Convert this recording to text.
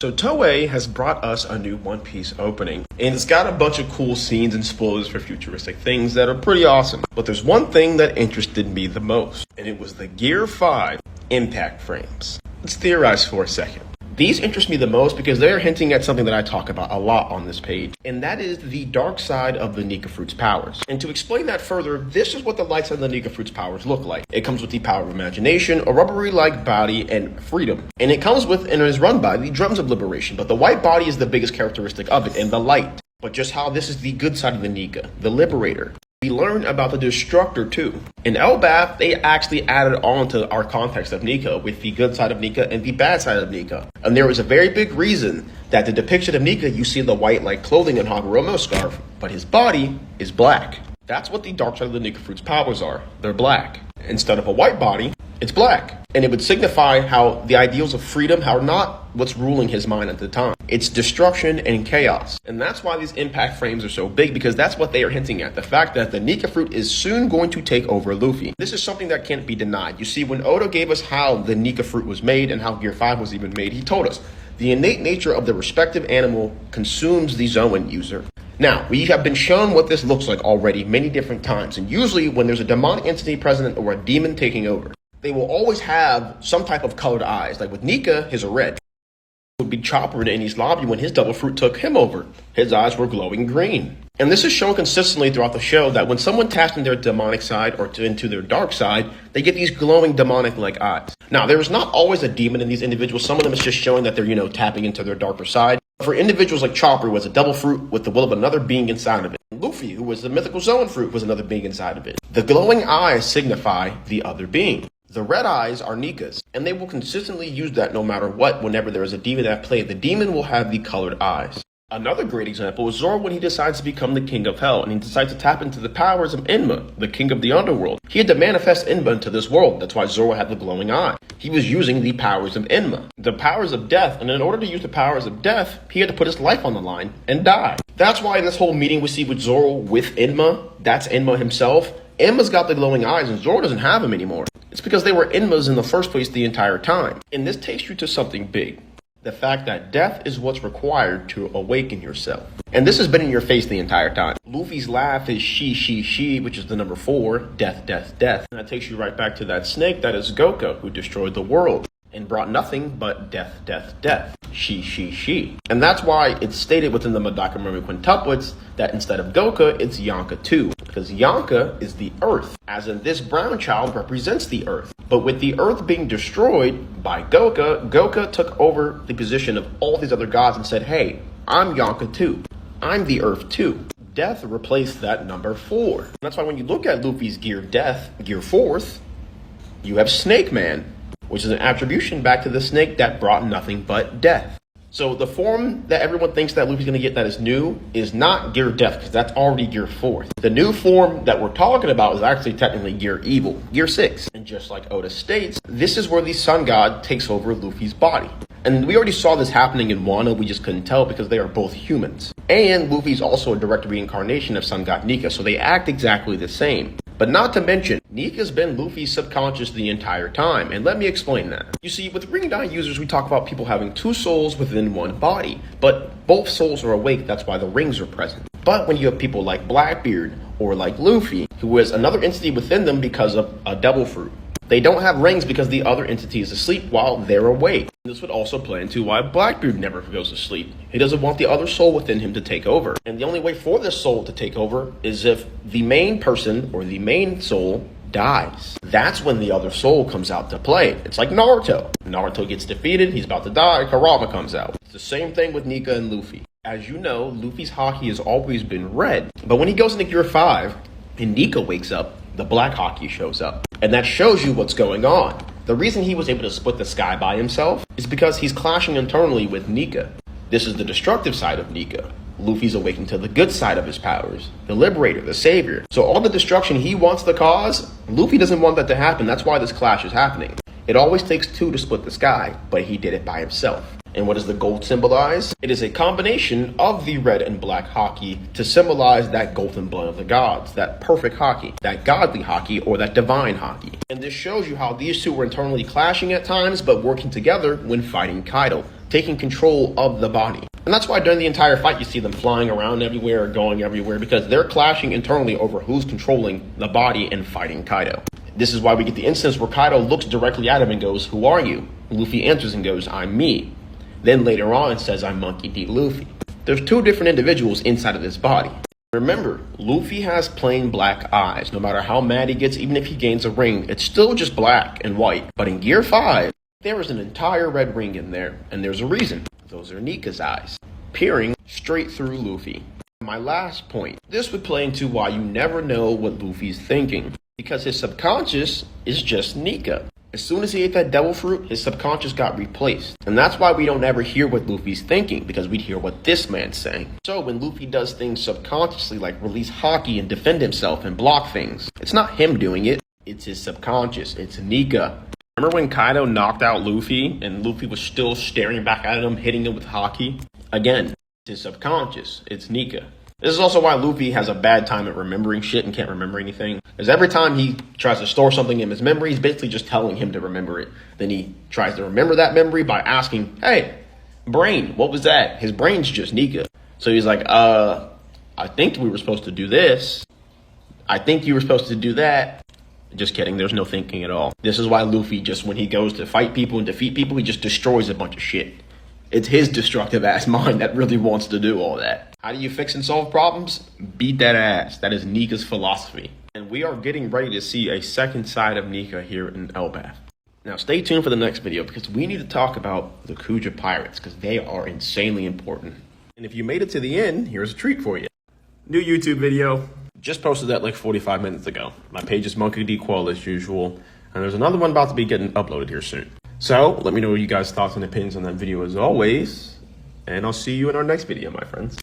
So Toei has brought us a new One Piece opening, and it's got a bunch of cool scenes and spoilers for futuristic things that are pretty awesome. But there's one thing that interested me the most, and it was the Gear 5 impact frames. Let's theorize for a second. These interest me the most because they're hinting at something that I talk about a lot on this page, and that is the dark side of the Nika fruit's powers. And to explain that further, this is what the light side of the Nika fruit's powers look like. It comes with the power of imagination, a rubbery-like body, and freedom. And it comes with and is run by the drums of liberation, but the white body is the biggest characteristic of it, and the light. But just how this is the good side of the Nika, the liberator. We learn about the Destructor too. In Elbaph, they actually added on to our context of Nika with the good side of Nika and the bad side of Nika. And there was a very big reason that the depiction of Nika, you see the white like clothing and Hagoromo scarf, but his body is black. That's what the dark side of the Nika fruit's powers are. They're black. Instead of a white body, it's black. And it would signify how the ideals of freedom are not what's ruling his mind at the time. It's destruction and chaos. And that's why these impact frames are so big, because that's what they are hinting at. The fact that the Nika fruit is soon going to take over Luffy. This is something that can't be denied. You see, when Oda gave us how the Nika fruit was made and how Gear 5 was even made, he told us the innate nature of the respective animal consumes the Zoan user. Now, we have been shown what this looks like already many different times, and usually when there's a demonic entity present or a demon taking over, they will always have some type of colored eyes. Like with Nika, his are red. It would be Chopper in Enies Lobby when his double fruit took him over. His eyes were glowing green. And this is shown consistently throughout the show that when someone taps into their demonic side or into their dark side, they get these glowing demonic-like eyes. Now, there is not always a demon in these individuals. Some of them is just showing that they're, tapping into their darker side. For individuals like Chopper, who was a double fruit with the will of another being inside of it. Luffy, who was the mythical Zoan fruit, was another being inside of it. The glowing eyes signify the other being. The red eyes are Nika's, and they will consistently use that no matter what. Whenever there is a demon at play, the demon will have the colored eyes. Another great example is Zoro when he decides to become the king of hell, and he decides to tap into the powers of Enma, the king of the underworld. He had to manifest Enma into this world. That's why Zoro had the glowing eye. He was using the powers of Enma, the powers of death, and in order to use the powers of death, he had to put his life on the line and die. That's why in this whole meeting we see with Zoro with Enma, that's Enma himself. Enma's got the glowing eyes and Zoro doesn't have them anymore. It's because they were Enma's in the first place the entire time. And this takes you to something big. The fact that death is what's required to awaken yourself. And this has been in your face the entire time. Luffy's laugh is she, which is the number 4, death, death, death. And that takes you right back to that snake that is Goka, who destroyed the world and brought nothing but death, death, death. She. And that's why it's stated within the Madaka Mermaid quintuplets that instead of Goka, it's Yonka too. Because Yonka is the earth, as in this brown child represents the earth. But with the earth being destroyed by Goka, Goka took over the position of all these other gods and said, hey, I'm Yonka too. I'm the earth too. Death replaced that number 4. And that's why when you look at Luffy's Gear Death, Gear 4th, you have Snake Man, which is an attribution back to the snake that brought nothing but death. So the form that everyone thinks that Luffy's going to get that is new is not Gear Death, because that's already Gear 4th. The new form that we're talking about is actually technically Gear Evil, Gear 6. And just like Oda states, this is where the Sun God takes over Luffy's body. And we already saw this happening in Wano, we just couldn't tell because they are both humans. And Luffy's also a direct reincarnation of Sun God Nika, so they act exactly the same. But not to mention, Nika's been Luffy's subconscious the entire time, and let me explain that. You see, with Ring Dye users, we talk about people having 2 souls within one body, but both souls are awake, that's why the rings are present. But when you have people like Blackbeard, or like Luffy, who is another entity within them because of a devil fruit, they don't have rings because the other entity is asleep while they're awake. This would also play into why Blackbeard never goes to sleep. He doesn't want the other soul within him to take over. And the only way for this soul to take over is if the main person or the main soul dies. That's when the other soul comes out to play. It's like Naruto. Naruto gets defeated, he's about to die, Kurama comes out. It's the same thing with Nika and Luffy. As you know, Luffy's haki has always been red. But when he goes into Gear 5 and Nika wakes up, the black haki shows up. And that shows you what's going on. The reason he was able to split the sky by himself is because he's clashing internally with Nika. This is the destructive side of Nika. Luffy's awakening to the good side of his powers, the liberator, the savior. So all the destruction he wants to cause, Luffy doesn't want that to happen. That's why this clash is happening. It always takes 2 to split the sky, but he did it by himself. And what does the gold symbolize? It is a combination of the red and black haki to symbolize that golden blood of the gods, that perfect haki, that godly haki, or that divine haki. And this shows you how these two were internally clashing at times, but working together when fighting Kaido. taking control of the body. And that's why during the entire fight you see them flying around everywhere, going everywhere, because they're clashing internally over who's controlling the body and fighting Kaido. This is why we get the instance where Kaido looks directly at him and goes, "Who are you?" Luffy answers and goes, "I'm me." Then later on says, "I'm Monkey D. Luffy." There's two different individuals inside of this body. Remember, Luffy has plain black eyes. No matter how mad he gets, even if he gains a ring, it's still just black and white. But in Gear 5, there is an entire red ring in there, and there's a reason. Those are Nika's eyes, peering straight through Luffy. My last point, this would play into why you never know what Luffy's thinking, because his subconscious is just Nika. As soon as he ate that devil fruit, his subconscious got replaced. And that's why we don't ever hear what Luffy's thinking, because we'd hear what this man's saying. So when Luffy does things subconsciously, like release haki and defend himself and block things, it's not him doing it, it's his subconscious, it's Nika. Remember when Kaido knocked out Luffy, and Luffy was still staring back at him, hitting him with haki? Again, it's his subconscious, it's Nika. This is also why Luffy has a bad time at remembering shit and can't remember anything. Because every time he tries to store something in his memory, he's basically just telling him to remember it. Then he tries to remember that memory by asking, "Hey, brain, what was that?" His brain's just Nika. So he's like, I think we were supposed to do this. I think you were supposed to do that. Just kidding, there's no thinking at all. This is why Luffy just, when he goes to fight people and defeat people, he just destroys a bunch of shit. It's his destructive ass mind that really wants to do all that. How do you fix and solve problems? Beat that ass. That is Nika's philosophy. And we are getting ready to see a second side of Nika here in Elbaph. Now stay tuned for the next video, because we need to talk about the Kuja Pirates, because they are insanely important. And if you made it to the end, here's a treat for you. New YouTube video. Just posted that like 45 minutes ago. My page is Monkey D. Quell as usual. And there's another one about to be getting uploaded here soon. So let me know what you guys' thoughts and opinions on that video as always. And I'll see you in our next video, my friends.